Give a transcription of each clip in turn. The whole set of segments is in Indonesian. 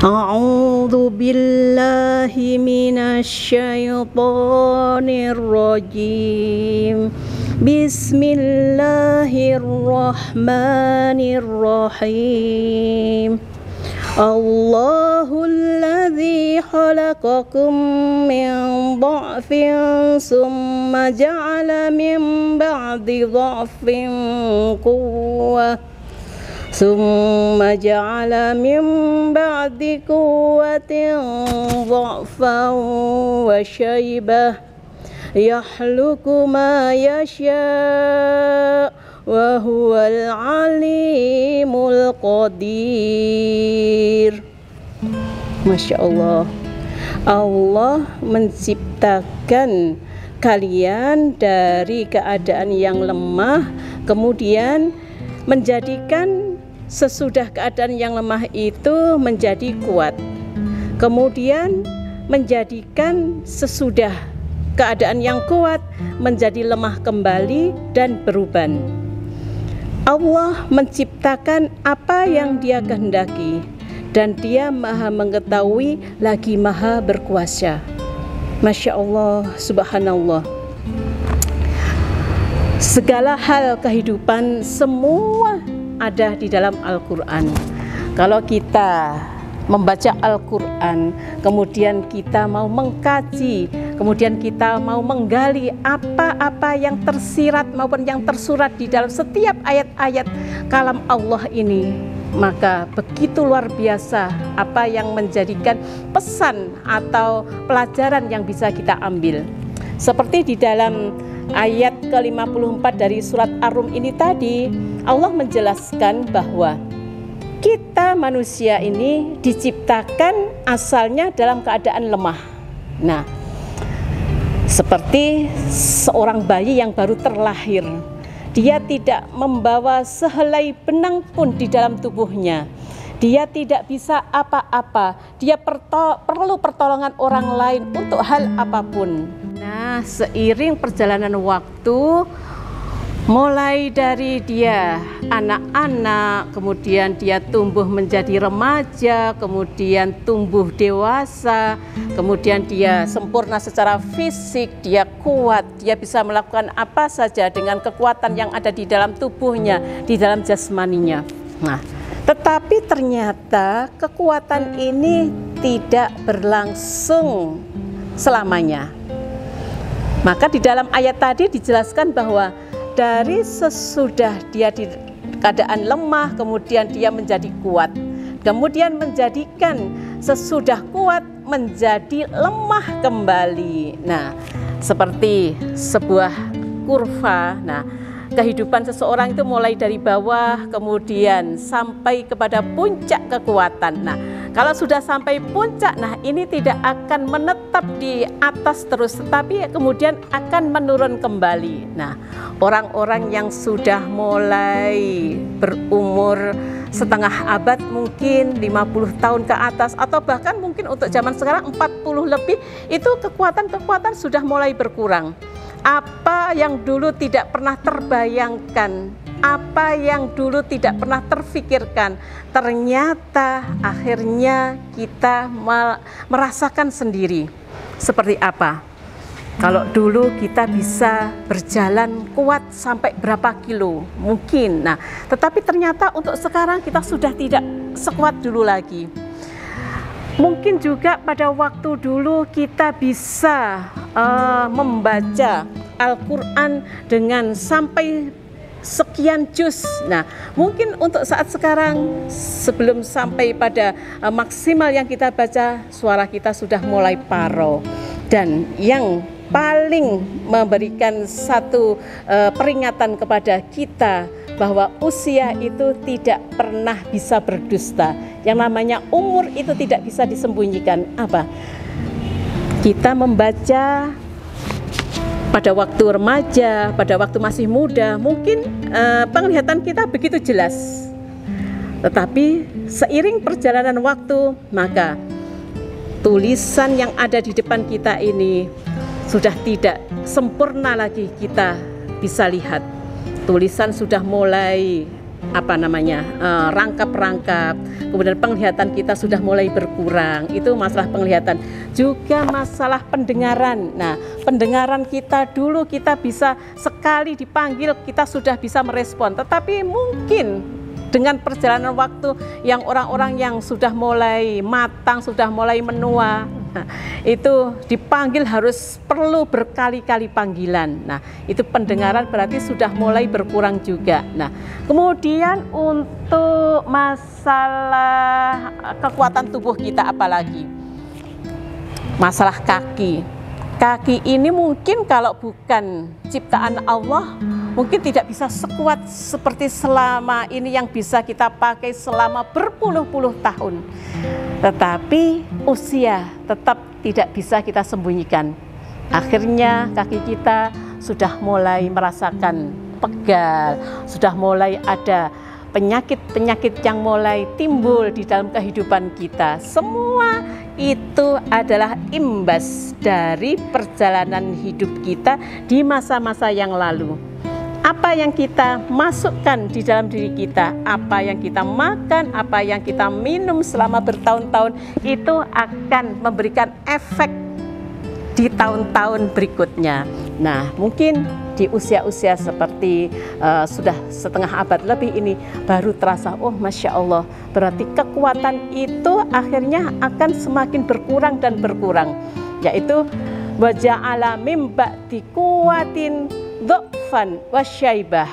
A'udzu billahi minasyaitonir rajim. Bismillahirrahmanirrahim. Allahul ladzi khalaqakum min dha'fin summa ja'ala min ba'di dha'fin quwwah summa ja'ala min ba'di quwwatin dha'fan wa syaibah yakhluqu ma yasha' wa huwal alimul qadir. Masya Allah, Allah menciptakan kalian dari keadaan yang lemah, kemudian menjadikan sesudah keadaan yang lemah itu menjadi kuat, kemudian menjadikan sesudah keadaan yang kuat menjadi lemah kembali dan beruban. Allah menciptakan apa yang Dia kehendaki, dan Dia Maha mengetahui lagi Maha berkuasa. Masya Allah, subhanallah. Segala hal kehidupan semua ada di dalam Al-Quran. Kalau kita membaca Al-Quran, kemudian kita mau mengkaji, kemudian kita mau menggali apa-apa yang tersirat maupun yang tersurat di dalam setiap ayat-ayat kalam Allah ini, maka begitu luar biasa apa yang menjadikan pesan atau pelajaran yang bisa kita ambil. Seperti di dalam ayat ke-54 dari surat Ar-Rum ini tadi, Allah menjelaskan bahwa kita manusia ini diciptakan asalnya dalam keadaan lemah. Nah, seperti seorang bayi yang baru terlahir, dia tidak membawa sehelai benang pun di dalam tubuhnya. Dia tidak bisa apa-apa. Dia perlu pertolongan orang lain untuk hal apapun. Nah, seiring perjalanan waktu, mulai dari dia anak-anak, kemudian dia tumbuh menjadi remaja, kemudian tumbuh dewasa, kemudian dia sempurna secara fisik, dia kuat, dia bisa melakukan apa saja dengan kekuatan yang ada di dalam tubuhnya, di dalam jasmaninya. Nah, tetapi ternyata kekuatan ini tidak berlangsung selamanya. Maka di dalam ayat tadi dijelaskan bahwa dari sesudah dia di keadaan lemah, kemudian dia menjadi kuat, kemudian menjadikan sesudah kuat menjadi lemah kembali. Nah, seperti sebuah kurva. Nah, kehidupan seseorang itu mulai dari bawah, kemudian sampai kepada puncak kekuatan. Nah, kalau sudah sampai puncak, nah ini tidak akan menetap di atas terus, tetapi kemudian akan menurun kembali. Nah, orang-orang yang sudah mulai berumur setengah abad, mungkin 50 tahun ke atas, atau bahkan mungkin untuk zaman sekarang 40 lebih, itu kekuatan-kekuatan sudah mulai berkurang. Apa yang dulu tidak pernah terbayangkan, apa yang dulu tidak pernah terfikirkan, ternyata akhirnya kita merasakan sendiri. Seperti apa? Kalau dulu kita bisa berjalan kuat sampai berapa kilo, mungkin. Nah, tetapi ternyata untuk sekarang kita sudah tidak sekuat dulu lagi. Mungkin juga pada waktu dulu kita bisa membaca Al-Quran dengan sampai sekian juz. Nah, mungkin untuk saat sekarang sebelum sampai pada maksimal yang kita baca, suara kita sudah mulai paro. Dan yang paling memberikan satu peringatan kepada kita bahwa usia itu tidak pernah bisa berdusta. Yang namanya umur itu tidak bisa disembunyikan. Apa? Kita membaca pada waktu remaja, pada waktu masih muda, mungkin penglihatan kita begitu jelas. Tetapi seiring perjalanan waktu, maka tulisan yang ada di depan kita ini sudah tidak sempurna lagi kita bisa lihat. Tulisan sudah mulai rangkap-rangkap, kemudian penglihatan kita sudah mulai berkurang, itu masalah penglihatan. Juga masalah pendengaran. Nah, pendengaran kita dulu kita bisa sekali dipanggil kita sudah bisa merespon, tetapi mungkin dengan perjalanan waktu yang orang-orang yang sudah mulai matang, sudah mulai menua, itu dipanggil harus perlu berkali-kali panggilan. Nah, itu pendengaran berarti sudah mulai berkurang juga. Nah, kemudian untuk masalah kekuatan tubuh kita apalagi? Masalah kaki. Kaki ini mungkin kalau bukan ciptaan Allah, mungkin tidak bisa sekuat seperti selama ini yang bisa kita pakai selama berpuluh-puluh tahun. Tetapi usia tetap tidak bisa kita sembunyikan. Akhirnya kaki kita sudah mulai merasakan pegal, sudah mulai ada penyakit-penyakit yang mulai timbul di dalam kehidupan kita. Semua itu adalah imbas dari perjalanan hidup kita di masa-masa yang lalu. Apa yang kita masukkan di dalam diri kita, apa yang kita makan, apa yang kita minum selama bertahun-tahun, itu akan memberikan efek di tahun-tahun berikutnya. Nah, mungkin di usia-usia seperti sudah setengah abad lebih ini baru terasa, oh Masya Allah, berarti kekuatan itu akhirnya akan semakin berkurang dan berkurang, yaitu waja'ala mim ba'di quwwatin dha'fan wasyaibah,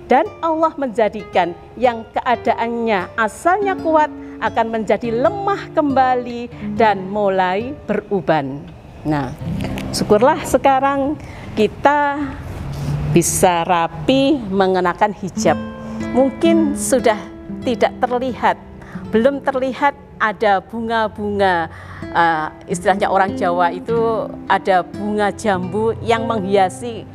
dan Allah menjadikan yang keadaannya asalnya kuat akan menjadi lemah kembali dan mulai beruban. Nah, syukurlah sekarang kita bisa rapi mengenakan hijab. Mungkin sudah tidak terlihat, belum terlihat ada bunga-bunga, istilahnya orang Jawa itu ada bunga jambu yang menghiasi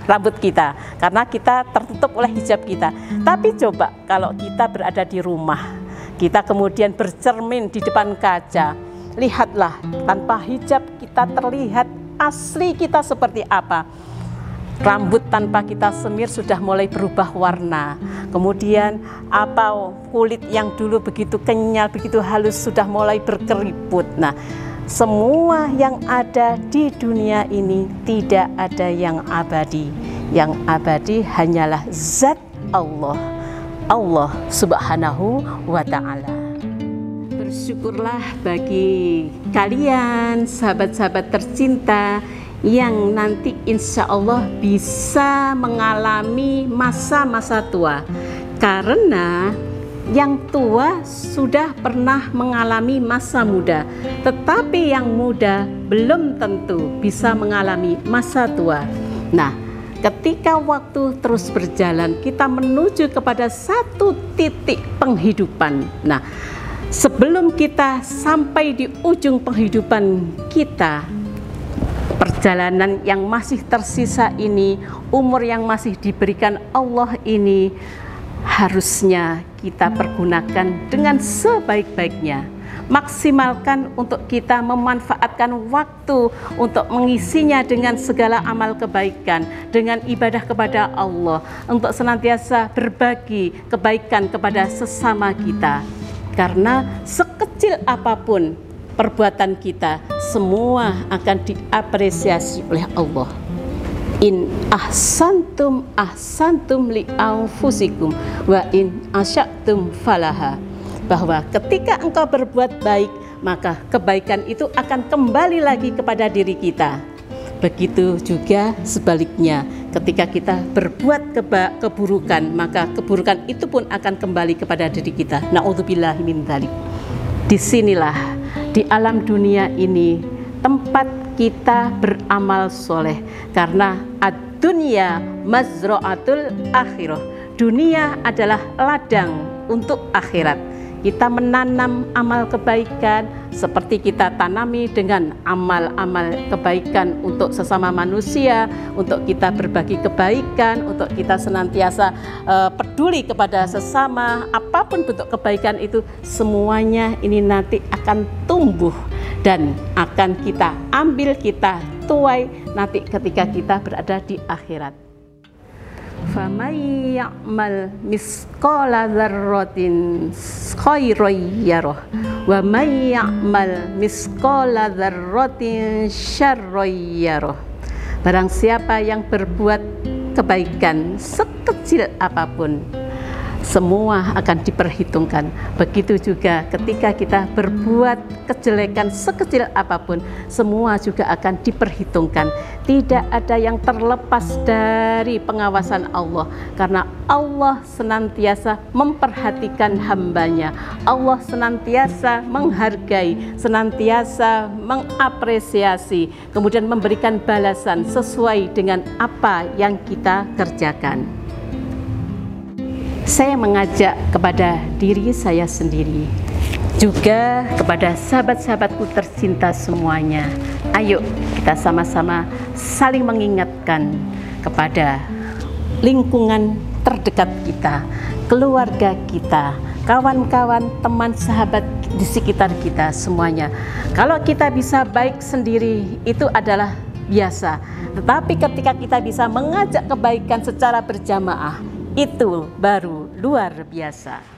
rambut kita, karena kita tertutup oleh hijab kita. Tapi coba kalau kita berada di rumah, kita kemudian bercermin di depan kaca, lihatlah tanpa hijab kita terlihat asli kita seperti apa. Rambut tanpa kita semir sudah mulai berubah warna. Kemudian kulit yang dulu begitu kenyal, begitu halus sudah mulai berkeriput. Nah, semua yang ada di dunia ini tidak ada yang abadi. Yang abadi hanyalah zat Allah, Allah Subhanahu wa ta'ala. Bersyukurlah bagi kalian sahabat-sahabat tercinta yang nanti insya Allah bisa mengalami masa-masa tua, karena yang tua sudah pernah mengalami masa muda, tetapi yang muda belum tentu bisa mengalami masa tua. Nah, ketika waktu terus berjalan, kita menuju kepada satu titik penghidupan. Nah, sebelum kita sampai di ujung penghidupan kita, perjalanan yang masih tersisa ini, umur yang masih diberikan Allah ini, harusnya kita pergunakan dengan sebaik-baiknya. Maksimalkan untuk kita memanfaatkan waktu untuk mengisinya dengan segala amal kebaikan, dengan ibadah kepada Allah, untuk senantiasa berbagi kebaikan kepada sesama kita. Karena sekecil apapun perbuatan kita, semua akan diapresiasi oleh Allah. In ahsantum ahsantum li anfusikum wa in asya'tum falaha. Bahwa ketika engkau berbuat baik, maka kebaikan itu akan kembali lagi kepada diri kita. Begitu juga sebaliknya, ketika kita berbuat keburukan, maka keburukan itu pun akan kembali kepada diri kita. Na'udzubillahi min dzalik. Disinilah di alam dunia ini tempat kita beramal soleh, karena ad-dunya mazra'atul akhirah. Dunia adalah ladang untuk akhirat. Kita menanam amal kebaikan seperti kita tanami dengan amal-amal kebaikan untuk sesama manusia, untuk kita berbagi kebaikan, untuk kita senantiasa peduli kepada sesama. Apapun bentuk kebaikan itu, semuanya ini nanti akan tumbuh dan akan kita ambil, kita tuai nanti ketika kita berada di akhirat. Faman ya'mal misqala dzarratin khairan yarah wa may ya'mal misqala dzarratin syarran yarah. Barang siapa yang berbuat kebaikan sekecil apapun, semua akan diperhitungkan. Begitu juga ketika kita berbuat kejelekan sekecil apapun, semua juga akan diperhitungkan. Tidak ada yang terlepas dari pengawasan Allah, karena Allah senantiasa memperhatikan hambanya. Allah senantiasa menghargai, senantiasa mengapresiasi, kemudian memberikan balasan sesuai dengan apa yang kita kerjakan. Saya mengajak kepada diri saya sendiri, juga kepada sahabat-sahabatku tercinta semuanya. Ayo kita sama-sama saling mengingatkan kepada lingkungan terdekat kita, keluarga kita, kawan-kawan, teman, sahabat di sekitar kita semuanya. Kalau kita bisa baik sendiri itu adalah biasa, tetapi ketika kita bisa mengajak kebaikan secara berjamaah, itu baru luar biasa.